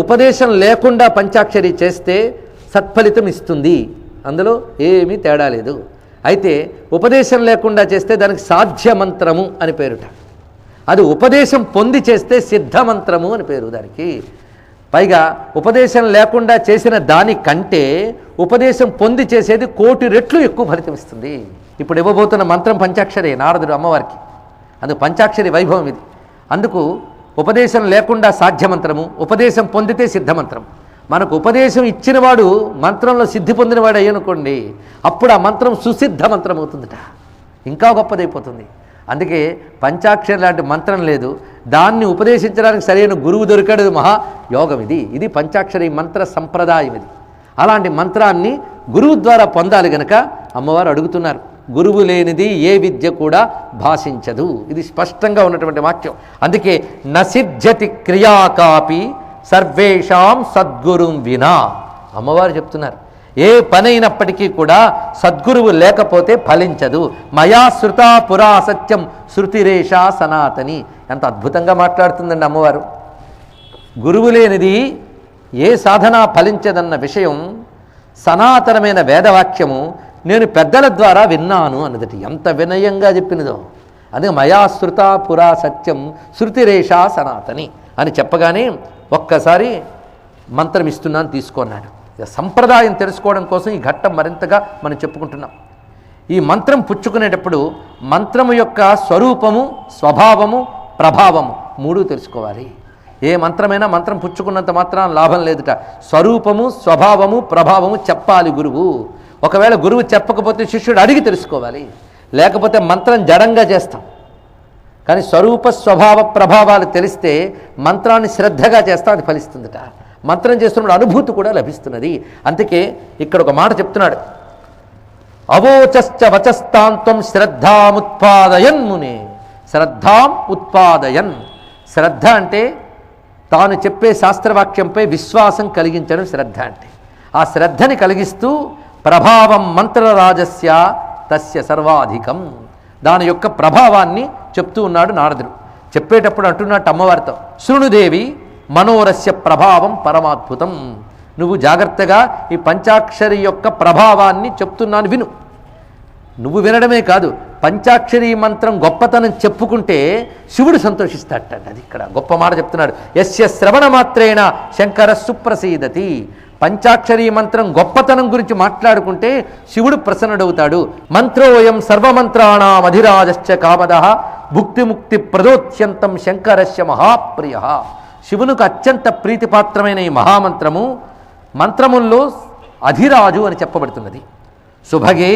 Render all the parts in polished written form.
ఉపదేశం లేకుండా పంచాక్షరి చేస్తే సత్ఫలితం ఇస్తుంది, అందులో ఏమీ తేడా లేదు. అయితే ఉపదేశం లేకుండా చేస్తే దానికి సాధ్యమంత్రము అని పేరుట. అది ఉపదేశం పొంది చేస్తే సిద్ధమంత్రము అని పేరు దానికి. పైగా ఉపదేశం లేకుండా చేసిన దానికంటే ఉపదేశం పొంది చేసేది 1,000,000 రెట్లు ఎక్కువ ఫలితం ఇస్తుంది. ఇప్పుడు ఇవ్వబోతున్న మంత్రం పంచాక్షరి, నారదుడు అమ్మవారికి. అందుకు పంచాక్షరి వైభవం ఇది. అందుకు ఉపదేశం లేకుండా సాధ్యమంత్రము, ఉపదేశం పొందితే సిద్ధమంత్రం. మనకు ఉపదేశం ఇచ్చినవాడు మంత్రంలో సిద్ధి పొందినవాడు అయ్యనుకోండి, అప్పుడు ఆ మంత్రం సుసిద్ధ మంత్రం అవుతుందట, ఇంకా గొప్పదైపోతుంది. అందుకే పంచాక్షరి లాంటి మంత్రం లేదు, దాన్ని ఉపదేశించడానికి సరైన గురువు దొరికాడు, మహాయోగం ఇది. ఇది పంచాక్షరి మంత్ర సంప్రదాయం. ఇది అలాంటి మంత్రాన్ని గురువు ద్వారా పొందాలి గనక అమ్మవారు అడుగుతున్నారు. గురువు లేనిది ఏ విద్య కూడా భాషించదు, ఇది స్పష్టంగా ఉన్నటువంటి వాక్యం. అందుకే నసిద్ధ్యతి క్రియాకాపి సర్వేషాం సద్గురుం వినా, అమ్మవారు చెప్తున్నారు. ఏ పనైనప్పటికీ కూడా సద్గురువు లేకపోతే ఫలించదు. మయా శృతా పురా సత్యం శృతిరేషా సనాతని. ఎంత అద్భుతంగా మాట్లాడుతుందండి అమ్మవారు. గురువు లేనిది ఏ సాధన ఫలించదన్న విషయం సనాతనమైన వేదవాక్యము నేను పెద్దల ద్వారా విన్నాను అన్నదటి. ఎంత వినయంగా చెప్పినదో. అందుకే మయా శృతా పురా సత్యం శృతిరేషా సనాతని అని చెప్పగానే ఒక్కసారి మంత్రం ఇస్తున్నాను తీసుకున్నాడు. సంప్రదాయం తెలుసుకోవడం కోసం ఈ ఘట్టం మరింతగా మనం చెప్పుకుంటున్నాం. ఈ మంత్రం పుచ్చుకునేటప్పుడు మంత్రము యొక్క స్వరూపము, స్వభావము, ప్రభావము 3 తెలుసుకోవాలి. ఏ మంత్రమైనా మంత్రం పుచ్చుకున్నంత మాత్రం లాభం లేదుట. స్వరూపము, స్వభావము, ప్రభావము చెప్పాలి గురువు. ఒకవేళ గురువు చెప్పకపోతే శిష్యుడు అడిగి తెలుసుకోవాలి, లేకపోతే మంత్రం జడంగా చేస్తాం. కానీ స్వరూప స్వభావ ప్రభావాలు తెలిస్తే మంత్రాన్ని శ్రద్ధగా చేస్తాం, అది ఫలిస్తుందట. మంత్రం చేస్తున్నప్పుడు అనుభూతి కూడా లభిస్తున్నది. అందుకే ఇక్కడ ఒక మాట చెప్తున్నాడు, అవోచశ్చ వచస్తాంత్వం శ్రద్ధాముత్పాదయన్ మునే. శ్రద్ధాం ఉత్పాదయన్. శ్రద్ధ అంటే తాను చెప్పే శాస్త్రవాక్యంపై విశ్వాసం కలిగించడం శ్రద్ధ అంటే. ఆ శ్రద్ధని కలిగిస్తూ ప్రభావం మంత్రరాజస్య తస్య సర్వాధికం, దాని యొక్క ప్రభావాన్ని చెప్తూ ఉన్నాడు నారదుడు. చెప్పేటప్పుడు అంటున్నట్టు అమ్మవారితో, శృణుదేవి మనోరస్య ప్రభావం పరమాద్భుతం. నువ్వు జాగ్రత్తగా ఈ పంచాక్షరి యొక్క ప్రభావాన్ని చెప్తున్నాను విను. నువ్వు వినడమే కాదు, పంచాక్షరి మంత్రం గొప్పతనం చెప్పుకుంటే శివుడు సంతోషిస్తాడట. అది ఇక్కడ గొప్ప మాట చెప్తున్నాడు. యస్య శ్రవణ మాత్రేణ శంకర సుప్రసీదతి. పంచాక్షరి మంత్రం గొప్పతనం గురించి మాట్లాడుకుంటే శివుడు ప్రసన్నుడవుతాడు. మంత్రోయం సర్వమంత్రాణం అధిరాజశ్చ కామదః భుక్తిముక్తి ప్రదోత్యంతం శంకరస్య మహాప్రియ. శివునికి అత్యంత ప్రీతిపాత్రమైన ఈ మహామంత్రము మంత్రముల్లో అధిరాజు అని చెప్పబడుతున్నది. సుభగే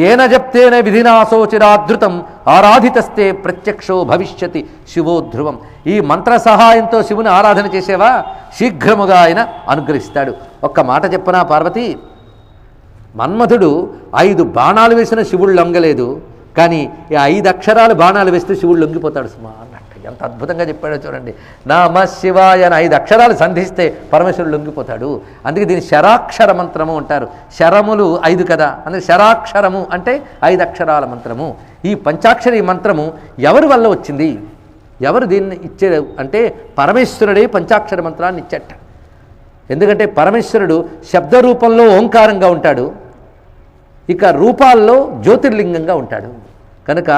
ఏన జప్తేన విధినాశోచిరాధృతం ఆరాధితస్తే ప్రత్యక్షో భవిష్యతి శివో ధ్రువం. ఈ మంత్ర సహాయంతో శివుని ఆరాధన చేసేవా శీఘ్రముగా ఆయన అనుగ్రహిస్తాడు. ఒక్క మాట చెప్పనా పార్వతి, మన్మథుడు 5 బాణాలు వేసిన శివుడు లొంగలేదు, కానీ ఈ 5 అక్షరాలు బాణాలు వేస్తే శివుడు లొంగిపోతాడు సుమా అన్నట్టు. ఎంత అద్భుతంగా చెప్పాడో చూడండి. నమ శివాయ అని 5 అక్షరాలు సంధిస్తే పరమేశ్వరుడు లొంగిపోతాడు. అందుకే దీన్ని శరాక్షర మంత్రము అంటారు. శరములు 5 కదా, అందుకే శరాక్షరము అంటే 5 అక్షరాల మంత్రము. ఈ పంచాక్షరి మంత్రము ఎవరి వల్ల వచ్చింది, ఎవరు దీన్ని ఇచ్చారు అంటే పరమేశ్వరుడే పంచాక్షర మంత్రాన్ని ఇచ్చట. ఎందుకంటే పరమేశ్వరుడు శబ్ద రూపంలో ఓంకారంగా ఉంటాడు, ఇక రూపాల్లో జ్యోతిర్లింగంగా ఉంటాడు. కనుక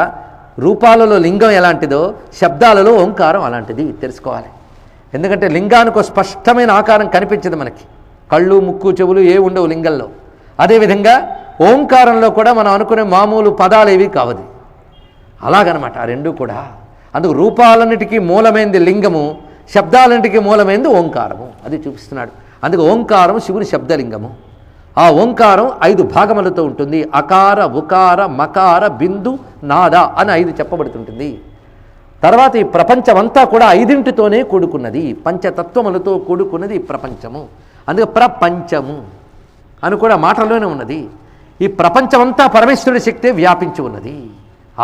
రూపాలలో లింగం ఎలాంటిదో శబ్దాలలో ఓంకారం అలాంటిది తెలుసుకోవాలి. ఎందుకంటే లింగానికి స్పష్టమైన ఆకారం కనిపించదు మనకి, కళ్ళు ముక్కు చెవులు ఏ ఉండవు లింగంలో. అదేవిధంగా ఓంకారంలో కూడా మనం అనుకునే మామూలు పదాలు ఏవి కావది, అలాగనమాట ఆ రెండు కూడా. అందుకు రూపాలన్నిటికీ మూలమైంది లింగము, శబ్దాలన్నిటికీ మూలమైంది ఓంకారము, అది చూపిస్తున్నాడు. అందుకు ఓంకారం శివుని శబ్దలింగము. ఆ ఓంకారం 5 భాగములతో ఉంటుంది. అకార, ఉకార, మకార, బిందు, నాద అని 5 చెప్పబడుతుంటుంది. తర్వాత ఈ ప్రపంచమంతా కూడా 5తోనే కూడుకున్నది, పంచతత్వములతో కూడుకున్నది ప్రపంచము. అందుకే ప్రపంచము అని కూడా మాటలోనే ఉన్నది. ఈ ప్రపంచమంతా పరమేశ్వరుడి శక్తే వ్యాపించి ఉన్నది,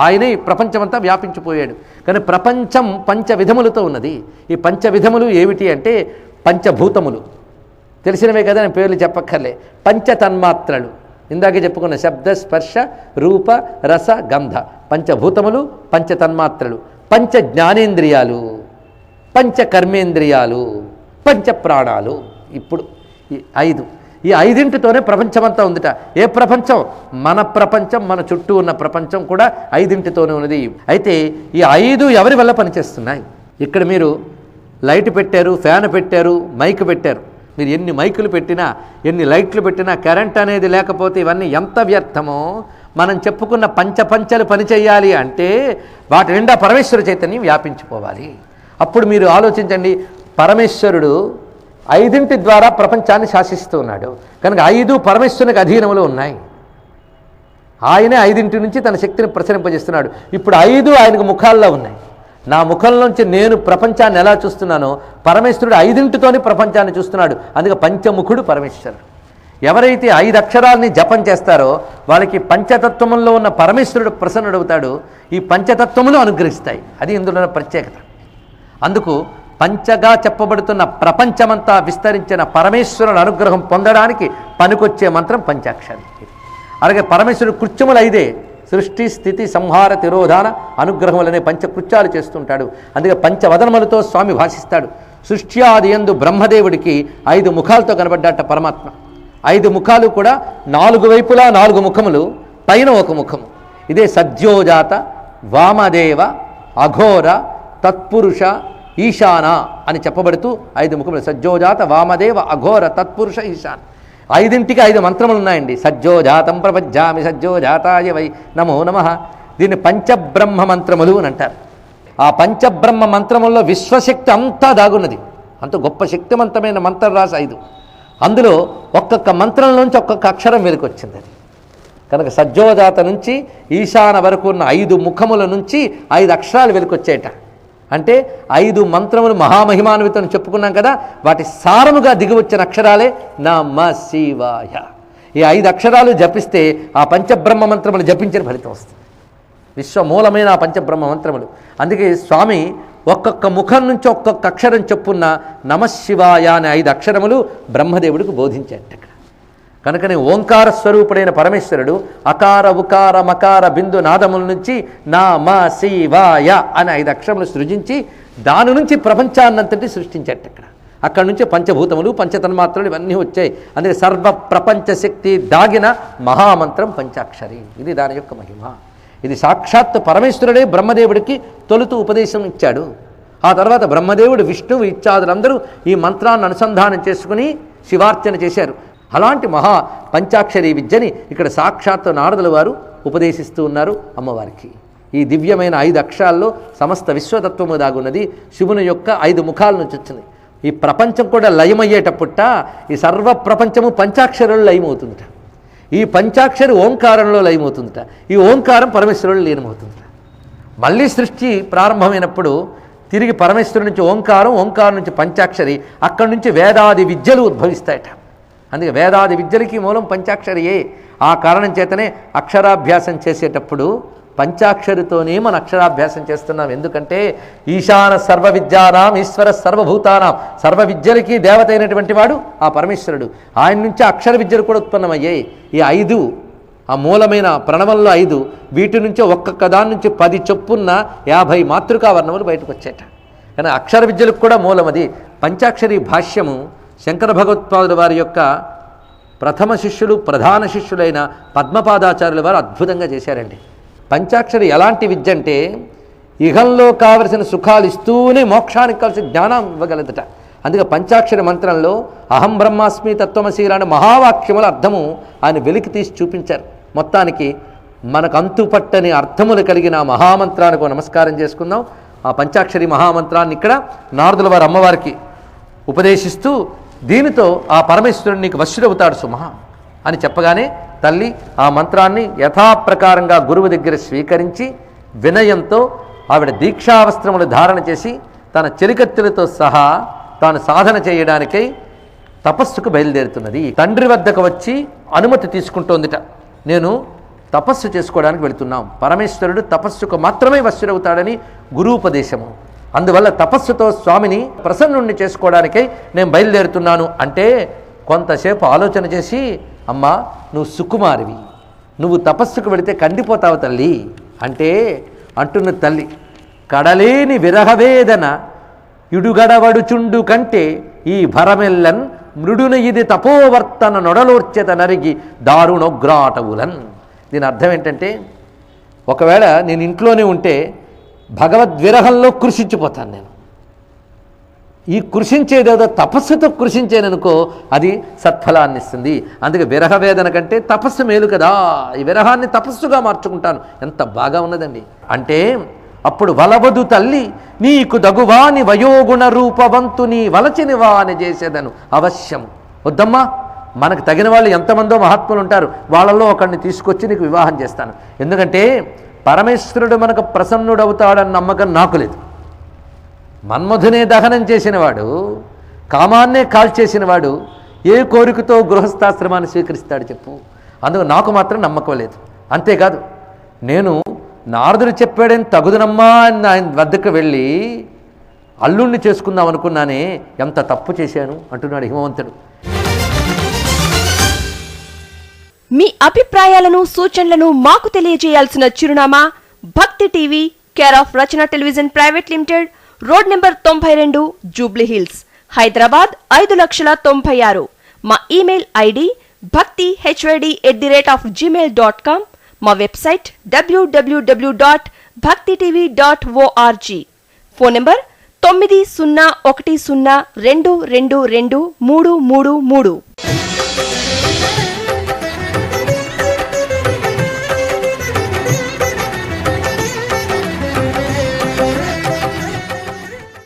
ఆయనే ఈ ప్రపంచమంతా వ్యాపించిపోయాడు. కానీ ప్రపంచం 5 విధములతో ఉన్నది. ఈ 5 విధములు ఏమిటి అంటే పంచభూతములు, తెలిసినవే కదా, నేను పేర్లు చెప్పక్కర్లే. పంచతన్మాత్రలు, ఇందాకే చెప్పుకున్న శబ్ద స్పర్శ రూప రస గంధ, పంచభూతములు, పంచతన్మాత్రలు, పంచ జ్ఞానేంద్రియాలు, పంచ కర్మేంద్రియాలు, పంచప్రాణాలు. ఇప్పుడు ఈ 5, ఈ 5 ప్రపంచమంతా ఉందిట. ఏ ప్రపంచం? మన ప్రపంచం, మన చుట్టూ ఉన్న ప్రపంచం కూడా 5 ఉన్నది. అయితే ఈ 5 ఎవరి వల్ల పనిచేస్తున్నాయి? ఇక్కడ మీరు లైట్ పెట్టారు, ఫ్యాన్ పెట్టారు, మైక్ పెట్టారు. మీరు ఎన్ని మైకులు పెట్టినా, ఎన్ని లైట్లు పెట్టినా కరెంట్ అనేది లేకపోతే ఇవన్నీ ఎంత వ్యర్థమో. మనం చెప్పుకున్న పంచలు పనిచేయాలి అంటే వాటి నిండా పరమేశ్వర చైతన్యం వ్యాపించిపోవాలి. అప్పుడు మీరు ఆలోచించండి, పరమేశ్వరుడు 5 ద్వారా ప్రపంచాన్ని శాసిస్తూ ఉన్నాడు కనుక 5 పరమేశ్వరునికి అధీనంలో ఉన్నాయి. ఆయనే 5 నుంచి తన శక్తిని ప్రసరింపజేస్తున్నాడు. ఇప్పుడు 5 ఆయనకు ముఖాల్లో ఉన్నాయి. నా ముఖంలోంచి నేను ప్రపంచాన్ని ఎలా చూస్తున్నానో పరమేశ్వరుడు 5 ప్రపంచాన్ని చూస్తున్నాడు. అందుకే పంచముఖుడు పరమేశ్వరుడు. ఎవరైతే 5 అక్షరాలని జపం చేస్తారో వాళ్ళకి పంచతత్వములో ఉన్న పరమేశ్వరుడు ప్రసన్నుడవుతాడు. ఈ పంచతత్వములు అనుగ్రహిస్తాయి. అది ఇందులో ప్రత్యేకత. అందుకు పంచగా చెప్పబడుతున్న ప్రపంచమంతా విస్తరించిన పరమేశ్వరుని అనుగ్రహం పొందడానికి పనికొచ్చే మంత్రం పంచాక్షరి. అలాగే పరమేశ్వరుడు కృత్యములు 5: సృష్టి, స్థితి, సంహార, తిరోధాన, అనుగ్రహములనే పంచకృత్యాలు చేస్తుంటాడు. అందుకే పంచవదనములతో స్వామి భాషిస్తాడు. సృష్టి ఆది యందు బ్రహ్మదేవుడికి 5 ముఖాలతో కనబడ్డాట పరమాత్మ. 5 ముఖాలు కూడా 4 వైపులా 4 ముఖములు, పైన 1 ముఖము. ఇదే సజ్జోజాత, వామదేవ, అఘోర, తత్పురుష, ఈశాన అని చెప్పబడుతూ 5 ముఖములు. సజ్జోజాత, వామదేవ, అఘోర, తత్పురుష, ఈశాన. 5ంటికి 5 మంత్రములు ఉన్నాయండి. సజ్జోజాతం ప్రపజ్జామి సజ్జోజాతాయ వై నమో నమః. దీన్ని పంచబ్రహ్మ మంత్రములు అని అంటారు. ఆ పంచబ్రహ్మ మంత్రముల్లో విశ్వశక్తి అంతా దాగున్నది. అంత గొప్ప శక్తివంతమైన మంత్రం రాసి 5. అందులో ఒక్కొక్క మంత్రంలోంచి ఒక్కొక్క అక్షరం వెలుకొచ్చింది. అది కనుక సజ్జోజాత నుంచి ఈశాన వరకు ఉన్న 5 ముఖముల నుంచి 5 అక్షరాలు వెలుకొచ్చేట. అంటే 5 మంత్రములు మహామహిమాన్వితం చెప్పుకున్నాం కదా, వాటి సారముగా దిగివచ్చిన అక్షరాలే నమ శివాయ. ఈ 5 అక్షరాలు జపిస్తే ఆ పంచబ్రహ్మ మంత్రములు జపించిన ఫలితం వస్తుంది. విశ్వమూలమైన ఆ పంచబ్రహ్మ మంత్రములు. అందుకే స్వామి ఒక్కొక్క ముఖం నుంచి ఒక్కొక్క అక్షరం చెప్పున్న నమశివాయ అనే 5 అక్షరములు బ్రహ్మదేవుడికి బోధించాడు. కనుకనే ఓంకార స్వరూపుడైన పరమేశ్వరుడు అకార, ఉకార, మకార, బిందు నాదముల నుంచి నమ శివాయ అనే 5 అక్షరములు సృజించి దాని నుంచి ప్రపంచాన్నంతటి సృష్టించాడు. అక్కడి నుంచి పంచభూతములు, పంచతన్మాత్రలు ఇవన్నీ వచ్చాయి. అందుకే సర్వ ప్రపంచ శక్తి దాగిన మహామంత్రం పంచాక్షరి. ఇది దాని యొక్క మహిమ. ఇది సాక్షాత్ పరమేశ్వరుడే బ్రహ్మదేవుడికి తొలుతూ ఉపదేశం ఇచ్చాడు. ఆ తర్వాత బ్రహ్మదేవుడు, విష్ణువు ఇత్యాదులందరూ ఈ మంత్రాన్ని అనుసంధానం చేసుకుని శివార్చన చేశారు. అలాంటి మహా పంచాక్షరి విద్యని ఇక్కడ సాక్షాత్ నారదుల వారు ఉపదేశిస్తూ ఉన్నారు అమ్మవారికి. ఈ దివ్యమైన 5 అక్షరాల్లో సమస్త విశ్వతత్వము దాగున్నది. శివుని యొక్క 5 ముఖాల నుంచి వచ్చింది. ఈ ప్రపంచం కూడా లయమయ్యేటప్పుట ఈ సర్వ ప్రపంచము పంచాక్షరంలో లయమవుతుందట. ఈ పంచాక్షరి ఓంకారంలో లయమవుతుందట. ఈ ఓంకారం పరమేశ్వరుడు లీనమవుతుందట. మళ్ళీ సృష్టి ప్రారంభమైనప్పుడు తిరిగి పరమేశ్వరుడి నుంచి ఓంకారం, ఓంకారం నుంచి పంచాక్షరి, అక్కడి నుంచి వేదాది విద్యలు ఉద్భవిస్తాయట. అందుకే వేదాది విద్యలకి మూలం పంచాక్షరియే. ఆ కారణం చేతనే అక్షరాభ్యాసం చేసేటప్పుడు పంచాక్షరితోనే మనం అక్షరాభ్యాసం చేస్తున్నాం. ఎందుకంటే ఈశాన సర్వ విద్యానాం ఈశ్వర సర్వభూతానాం, సర్వ విద్యలకి దేవత అయినటువంటి వాడు ఆ పరమేశ్వరుడు. ఆయన నుంచి అక్షర విద్యలు కూడా ఉత్పన్నమయ్యాయి. ఈ 5 ఆ మూలమైన ప్రణవంలో 5, వీటి నుంచి ఒక్కొక్క దాని నుంచి 10 చొప్పున్న 50 మాతృకా వర్ణములు బయటకు వచ్చేట. కానీ అక్షర విద్యలకు కూడా మూలం అది. పంచాక్షరి భాష్యము శంకర భగవత్పాదుల వారి యొక్క ప్రథమ శిష్యులు, ప్రధాన శిష్యులైన పద్మపాదాచార్యుల వారు అద్భుతంగా చేశారండి. పంచాక్షరి ఎలాంటి విద్య అంటే ఇహంలో కావలసిన సుఖాలు ఇస్తూనే మోక్షానికి కావలసిన జ్ఞానం ఇవ్వగలదట. అందుకే పంచాక్షరి మంత్రంలో అహం బ్రహ్మాస్మి తత్వమసి లాంటి మహావాక్యముల అర్థము ఆయన వెలికి తీసి చూపించారు. మొత్తానికి మనకు అంతుపట్టని అర్థములు కలిగిన మహామంత్రానికి నమస్కారం చేసుకుందాం. ఆ పంచాక్షరి మహామంత్రాన్ని ఇక్కడ నారదుల వారి అమ్మవారికి ఉపదేశిస్తూ దీనితో ఆ పరమేశ్వరుడు నీకు వశ్యుడవుతాడు సుమా అని చెప్పగానే తల్లి ఆ మంత్రాన్ని యథాప్రకారంగా గురువు దగ్గర స్వీకరించి వినయంతో ఆవిడ దీక్షావస్త్రములు ధారణ చేసి తన చెలికత్తెలతో సహా తాను సాధన చేయడానికై తపస్సుకు బయలుదేరుతున్నది. తండ్రి వద్దకు వచ్చి అనుమతి తీసుకుంటోందిట. నేను తపస్సు చేసుకోవడానికి వెళుతున్నాం. పరమేశ్వరుడు తపస్సుకు మాత్రమే వశ్యుడవుతాడని గురూపదేశము. అందువల్ల తపస్సుతో స్వామిని ప్రసన్నుణ్ణి చేసుకోవడానికై నేను బయలుదేరుతున్నాను అంటే కొంతసేపు ఆలోచన చేసి, అమ్మా నువ్వు సుకుమారివి, నువ్వు తపస్సుకు వెళితే కందిపోతావు తల్లి అంటే అంటున్న తల్లి, కడలేని విరహవేదన ఇడుగడవడుచుండు కంటే ఈ భరమెల్లన్ మృడున ఇది తపోవర్తన నొడలోర్చెత నరిగి దారుణోగ్రాటవులన్. దీని అర్థం ఏంటంటే, ఒకవేళ నేను ఇంట్లోనే ఉంటే భగవద్విరహంలో కృషించిపోతాను. నేను ఈ కృషించేదేదో తపస్సుతో కృషించేననుకో, అది సత్ఫలాన్ని ఇస్తుంది. అందుకే విరహ వేదన కంటే తపస్సు మేలు కదా, ఈ విరహాన్ని తపస్సుగా మార్చుకుంటాను. ఎంత బాగా ఉన్నదండి. అంటే అప్పుడు వలవదు తల్లి నీకు దగువాని వయోగుణ రూపవంతుని వలచిని వాని చేసేదను అవశ్యం. వద్దమ్మా, మనకు తగిన వాళ్ళు ఎంతమందో మహాత్ములు ఉంటారు, వాళ్ళల్లో ఒకరిని తీసుకొచ్చి నీకు వివాహం చేస్తాను. ఎందుకంటే పరమేశ్వరుడు మనకు ప్రసన్నుడవుతాడన్న నమ్మకం నాకు లేదు. మన్మధునే దహనం చేసినవాడు, కామాన్నే కాల్చేసినవాడు ఏ కోరికతో గృహస్థాశ్రమాన్ని స్వీకరిస్తాడు చెప్పు? అందుకు నాకు మాత్రం నమ్మకం లేదు. అంతేకాదు, నేను నారదుడు చెప్పాడని తగుదనమ్మా అని ఆయన వద్దకు వెళ్ళి అల్లుణ్ణి చేసుకుందాం అనుకున్నానే, ఎంత తప్పు చేశాను అంటున్నాడు హిమవంతుడు. మీ అభిప్రాయాలను సూచనలను మాకు తెలియజేయాల్సిన చిరునామా భక్తి TV, care of Rachana television private limited, road number 92, Jubilee hills, Hyderabad 5,96,000. మా ఇమెయిల్ ఐడి bhaktihyd@gmail.com. మా వెబ్సైట్ www.bhaktitv.org. Phone number 9010222333.